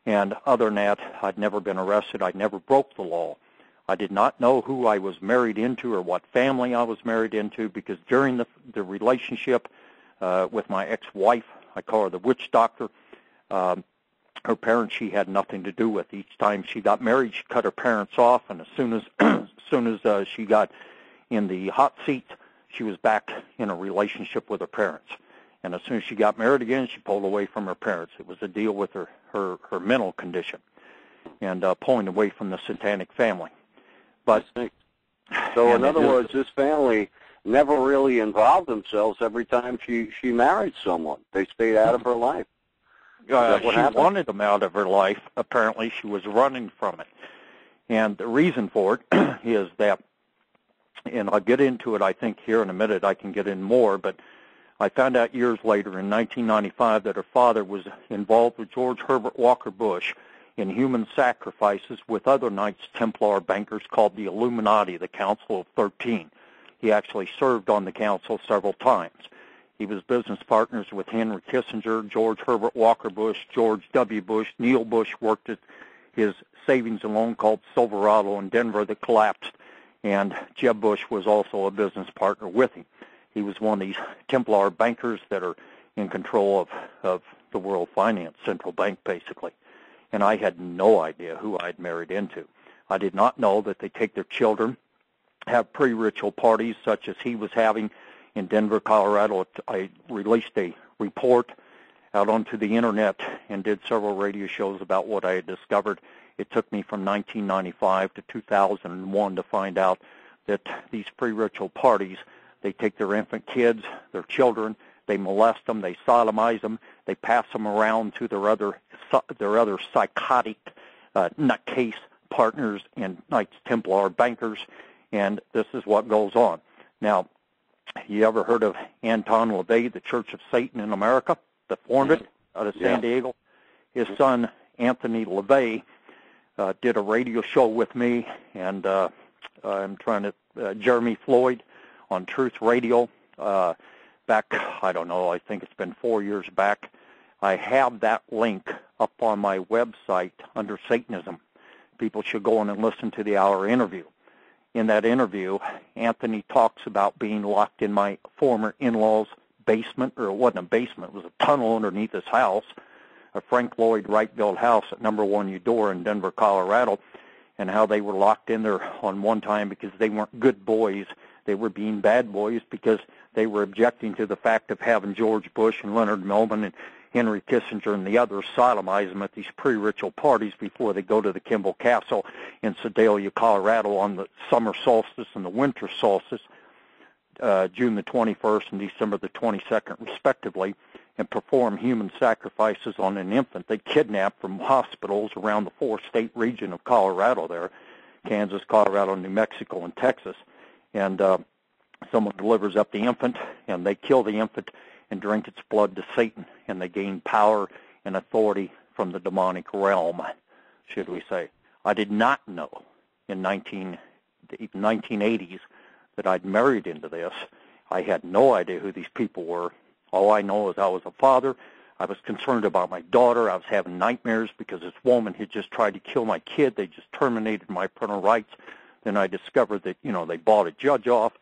And other than that, I'd never been arrested. I never broke the law. I did not know who I was married into or what family I was married into, because during the relationship with my ex-wife, I call her the witch doctor, her parents she had nothing to do with. Each time she got married, she cut her parents off, and as soon as she got in the hot seat, she was back in a relationship with her parents. And as soon as she got married again, she pulled away from her parents. It was a deal with her mental condition and pulling away from the satanic family. But so, in other words, this family never really involved themselves every time she married someone. They stayed out of her life. She wanted them out of her life. Apparently, she was running from it. And the reason for it is that, and I'll get into it, I think, here in a minute. I can get in more, but I found out years later in 1995 that her father was involved with George Herbert Walker Bush in human sacrifices with other Knights Templar bankers called the Illuminati, the Council of 13. He actually served on the council several times. He was business partners with Henry Kissinger, George Herbert Walker Bush, George W. Bush. Neil Bush worked at his savings and loan called Silverado in Denver that collapsed, and Jeb Bush was also a business partner with him. He was one of these Templar bankers that are in control of the world finance, central bank basically. And I had no idea who I'd married into. I did not know that they take their children, have pre-ritual parties such as he was having in Denver, Colorado. I released a report out onto the internet and did several radio shows about what I had discovered. It took me from 1995 to 2001 to find out that these pre-ritual parties, they take their infant kids, their children, they molest them, they sodomize them, they pass them around to their other psychotic nutcase partners and Knights Templar bankers, and this is what goes on. Now, you ever heard of Anton LaVey, the Church of Satan in America, that formed it out of San Diego? His son, Anthony LaVey, did a radio show with me, and Jeremy Floyd on Truth Radio back, I don't know, I think it's been 4 years back. I have that link up on my website under Satanism. People should go in and listen to the hour interview. In that interview, Anthony talks about being locked in my former in-laws' basement, or it wasn't a basement, it was a tunnel underneath his house, a Frank Lloyd Wright-built house at number 1 Eudora in Denver, Colorado, and how they were locked in there on one time because they weren't good boys. They were being bad boys because they were objecting to the fact of having George Bush and Leonard Millman and Henry Kissinger and the others sodomize them at these pre-ritual parties before they go to the Kimball Castle in Sedalia, Colorado on the summer solstice and the winter solstice, June the 21st and December the 22nd, respectively, and perform human sacrifices on an infant they kidnapped from hospitals around the 4-state region of Colorado there, Kansas, Colorado, New Mexico, and Texas. And someone delivers up the infant, and they kill the infant and drink its blood to Satan, and they gain power and authority from the demonic realm, should we say. I did not know in the 1980s that I'd married into this. I had no idea who these people were. All I know is I was a father. I was concerned about my daughter. I was having nightmares because this woman had just tried to kill my kid. They just terminated my parental rights. Then I discovered that, they bought a judge off,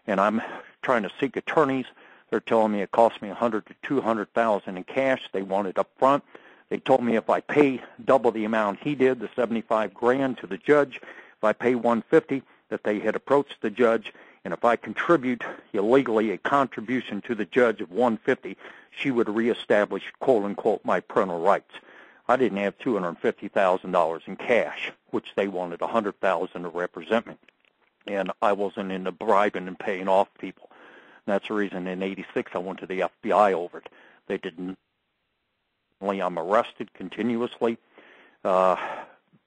and I'm trying to seek attorneys. They're telling me it cost me $100,000 to $200,000 in cash. They want it up front. They told me if I pay double the amount he did, the $75,000 to the judge, if I pay $150,000, that they had approached the judge, and if I contribute illegally a contribution to the judge of $150,000, she would reestablish, quote unquote, my parental rights. I didn't have $250,000 in cash, which they wanted $100,000 to represent me, and I wasn't into bribing and paying off people. That's the reason in '86 I went to the FBI over it. They didn't. I'm arrested continuously,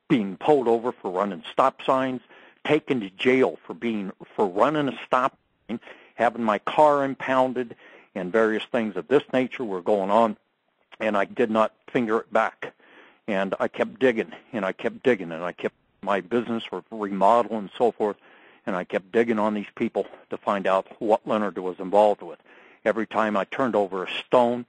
being pulled over for running stop signs, taken to jail for running a stop sign, having my car impounded, and various things of this nature were going on, and I did not finger it back. And I kept digging, and I kept digging, and I kept my business for remodel and so forth, and I kept digging on these people to find out what Leonard was involved with. Every time I turned over a stone,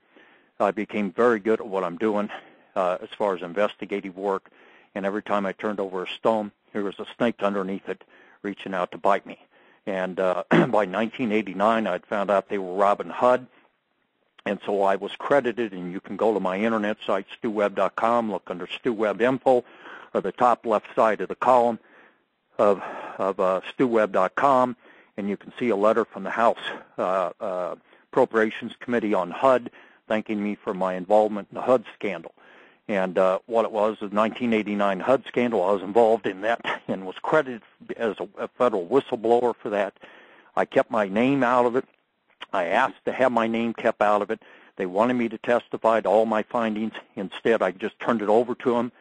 I became very good at what I'm doing. as far as investigative work, and every time I turned over a stone, there was a snake underneath it reaching out to bite me. And by 1989, I'd found out they were robbing HUD, and so I was credited, and you can go to my internet site, stewwebb.com, look under Stew Webb info, or the top left side of the column of stewwebb.com, and you can see a letter from the House Appropriations Committee on HUD thanking me for my involvement in the HUD scandal. And what it was, the 1989 HUD scandal, I was involved in that and was credited as a federal whistleblower for that. I kept my name out of it. I asked to have my name kept out of it. They wanted me to testify to all my findings. Instead, I just turned it over to them.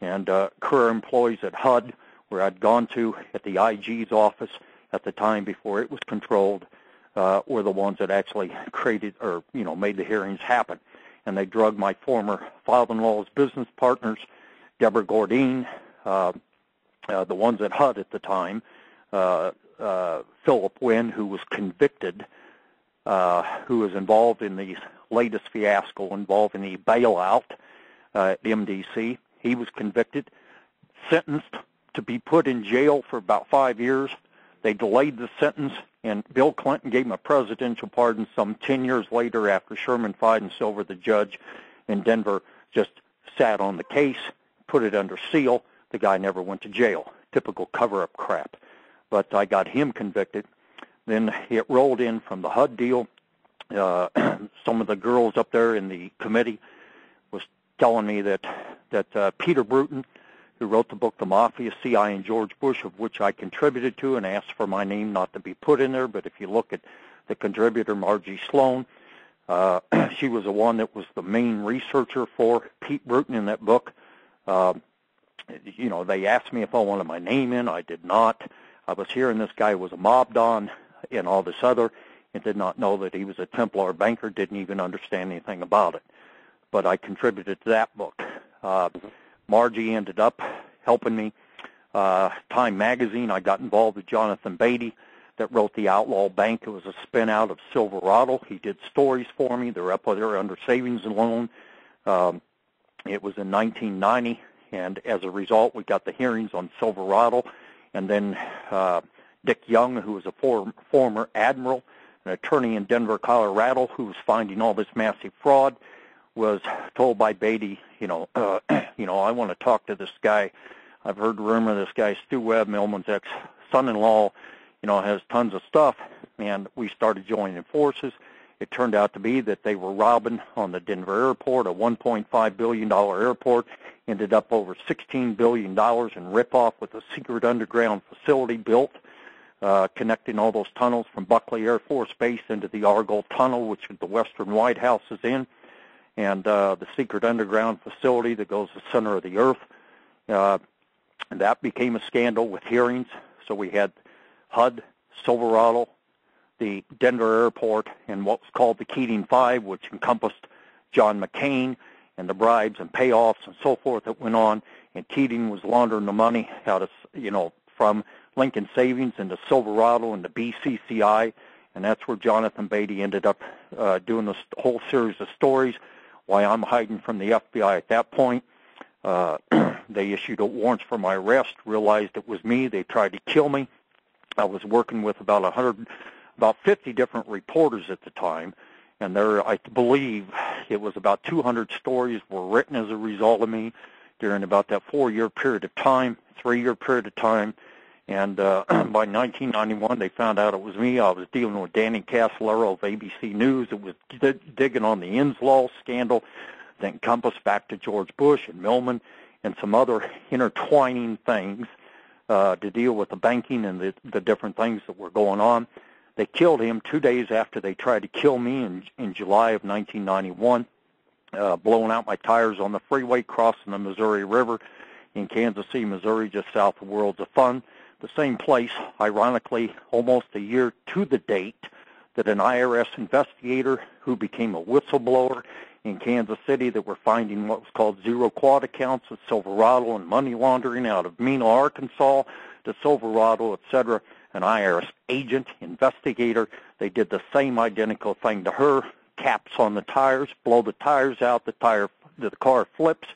And career employees at HUD, where I'd gone to at the IG's office at the time before it was controlled, were the ones that actually created or, made the hearings happen. And they drugged my former father-in-law's business partners, Deborah Gordine, the ones at HUD at the time, Philip Wynn, who was convicted, who was involved in the latest fiasco involving the bailout at MDC. He was convicted, sentenced to be put in jail for about 5 years. They delayed the sentence, and Bill Clinton gave him a presidential pardon some 10 years later after Sherman Silver, the judge in Denver, just sat on the case, put it under seal. The guy never went to jail. Typical cover-up crap. But I got him convicted. Then it rolled in from the HUD deal. Some of the girls up there in the committee was telling me that Peter Bruton, who wrote the book The Mafia, C.I. and George Bush, of which I contributed to and asked for my name not to be put in there. But if you look at the contributor, Margie Sloan, she was the one that was the main researcher for Pete Bruton in that book. They asked me if I wanted my name in. I did not. I was hearing this guy was a mob don and all this other, and did not know that he was a Templar banker, didn't even understand anything about it. But I contributed to that book. Margie ended up helping me. Time Magazine, I got involved with Jonathan Beatty that wrote The Outlaw Bank. It was a spin-out of Silverado. He did stories for me. They're up there under Savings and Loan. It was in 1990, and as a result, we got the hearings on Silverado. And then Dick Young, who was a former admiral, an attorney in Denver, Colorado, who was finding all this massive fraud, was told by Beatty, I want to talk to this guy. I've heard the rumor this guy, Stew Webb, Millman's ex-son-in-law, has tons of stuff. And we started joining forces. It turned out to be that they were robbing on the Denver airport, a $1.5 billion airport, ended up over $16 billion in ripoff with a secret underground facility built, connecting all those tunnels from Buckley Air Force Base into the Argyle Tunnel, which the Western White House is in, and the secret underground facility that goes to the center of the earth. That became a scandal with hearings. So we had HUD, Silverado, the Denver airport, and what was called the Keating Five, which encompassed John McCain and the bribes and payoffs and so forth that went on. And Keating was laundering the money out of, from Lincoln Savings into Silverado and the BCCI, and that's where Jonathan Beatty ended up doing this whole series of stories. Why I'm hiding from the FBI at that point. They issued warrants for my arrest, realized it was me. They tried to kill me. I was working with about 50 different reporters at the time, and I believe it was about 200 stories were written as a result of me during about that 4-year period of time, 3-year period of time. And by 1991, they found out it was me. I was dealing with Danny Casolaro of ABC News. It was digging on the Inslaw scandal that encompassed back to George Bush and Millman and some other intertwining things to deal with the banking and the different things that were going on. They killed him 2 days after they tried to kill me in July of 1991, blowing out my tires on the freeway crossing the Missouri River in Kansas City, Missouri, just south of Worlds of Fun. The same place, ironically, almost a year to the date, that an IRS investigator who became a whistleblower in Kansas City that were finding what was called zero quad accounts of Silverado and money laundering out of Mena, Arkansas to Silverado, etc. An IRS agent, investigator, they did the same identical thing to her, caps on the tires, blow the tires out, the tire the car flips,